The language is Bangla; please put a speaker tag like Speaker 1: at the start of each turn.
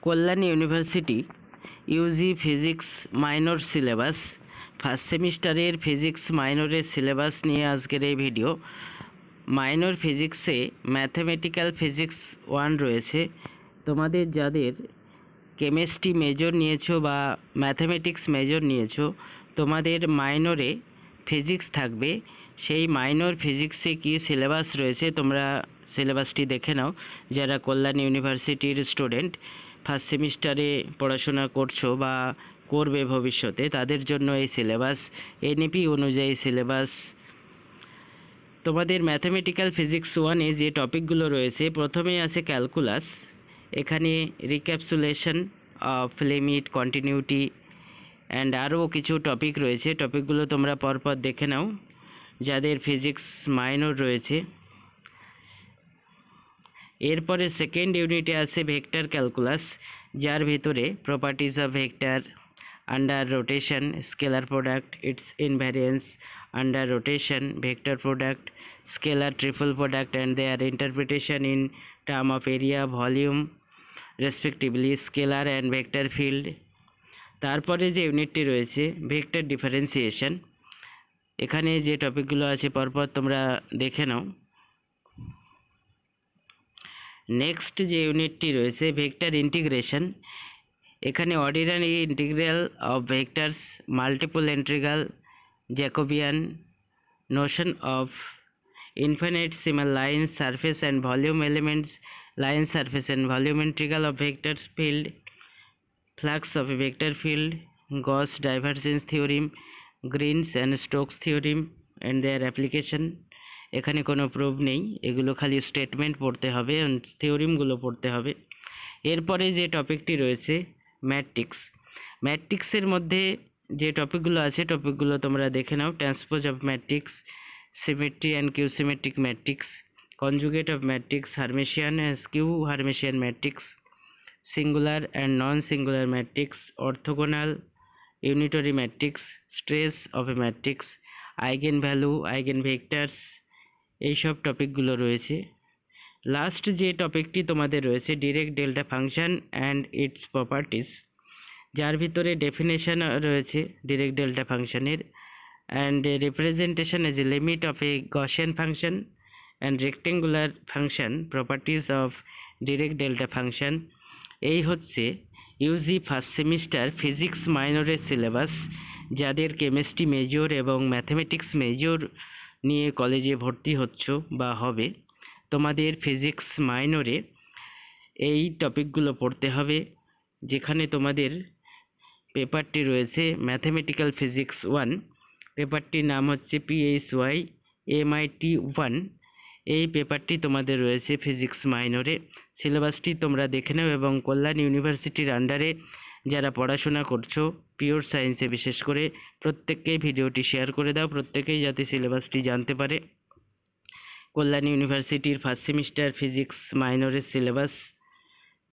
Speaker 1: কল্যাণ university UG physics minor syllabus first সেমিস্টারের ফিজিক্স মাইনরের সিলেবাস নিয়ে আজকের এই ভিডিও। মাইনর ফিজিক্সে ম্যাথমেটিক্যাল ফিজিক্স 1 রয়েছে। তোমাদের যাদের কেমিস্ট্রি মেজর নিয়েছো বা ম্যাথমেটিক্স মেজর নিয়েছো, তোমাদের মাইনরে ফিজিক্স থাকবে। সেই মাইনর ফিজিক্সে কি সিলেবাস রয়েছে তোমরা সিলেবাসটি দেখে নাও। যারা কল্যাণ ইউনিভার্সিটির স্টুডেন্ট, ফার্স্ট সেমিস্টারে পড়াশোনা করছো বা করবে ভবিষ্যতে, তাদের জন্য এই সিলেবাস এনইপি অনুযায়ী সিলেবাস। তোমাদের ম্যাথমেটিক্যাল ফিজিক্স 1-এ যে টপিকগুলো রয়েছে, প্রথমেই আছে ক্যালকুলাস। এখানে রিক্যাপসুলেশন অফ লিমিট, কন্টিনিউটি অ্যান্ড আরও কিছু টপিক রয়েছে। টপিকগুলো তোমরা পরপর দেখে নাও যাদের ফিজিক্স মাইনর রয়েছে। এরপরে সেকেন্ড ইউনিটে আছে ভেক্টর ক্যালকুলাস, যার ভিতরে properties of vector, under rotation, scalar product, its invariance, under rotation, vector product, scalar triple product and their interpretation in term of area, volume respectively, scalar and vector field. তারপরে যে ইউনিটটি রয়েছে ভেক্টর ডিফারেন্সিয়েশন। এখানে যে টপিকগুলো আছে পরপর তোমরা দেখে নাও। নেক্সট যে ইউনিটটি রয়েছে ভেক্টর ইন্টিগ্রেশন। এখানে ordinary integral of vectors, multiple integral, Jacobian, Notion of infinitesimal lines, surface and volume elements, line surface and volume integral of vector field, flux of a vector field, Gauss divergence theorem, Green's and Stokes theorem and their application। এখানে কোনো প্রুফ নেই, এগুলো খালি স্টেটমেন্ট পড়তে হবে, থিওরিমগুলো পড়তে হবে। এরপরে যে টপিকটি রয়েছে ম্যাট্রিক্স। ম্যাট্রিক্সের মধ্যে যে টপিকগুলো আছে টপিকগুলো তোমরা দেখে নাও। Transpose of matrix, symmetry and q-symmetric matrix, conjugate of matrix, Hermitian and skew Hermitian matrix, singular and non-singular matrix, orthogonal unitary matrix, stress of a matrix, eigenvalue, eigenvectors, এইসব টপিকগুলো রয়েছে। লাস্ট যে টপিকটি তোমাদের রয়েছে direct delta function and it's properties, যার ভিতরে ডেফিনেশন রয়েছে ডিরেক্ট ডেল্টা ফাংশনের, and a representation as a limit of a Gaussian function and rectangular function, properties of direct delta function। এই হচ্ছে ইউজি ফার্স্ট সেমিস্টার ফিজিক্স মাইনরের সিলেবাস। যাদের কেমিস্ট্রি মেজর এবং ম্যাথমেটিক্স মেজর নিয়ে কলেজে ভর্তি হচ্ছ বা হবে, তোমাদের ফিজিক্স মাইনরে এই টপিকগুলো পড়তে হবে। যেখানে তোমাদের পেপারটি রয়েছে ম্যাথমেটিক্যাল ফিজিক্স 1, পেপারটির নাম হচ্ছে PHY MIT1। এই পেপারটি তোমাদের রয়েছে ফিজিক্স মাইনরে। সিলেবাসটি তোমরা দেখে নাও এবং কল্যাণ ইউনিভার্সিটির আন্ডারে যারা পড়াশোনা করছো পিওর সায়েন্সে বিশেষ করে, প্রত্যেককেই ভিডিওটি শেয়ার করে দাও, প্রত্যেকেই যাতে সিলেবাসটি জানতে পারে। কল্যাণ ইউনিভার্সিটির ফার্স্ট সেমিস্টার ফিজিক্স মাইনরের সিলেবাস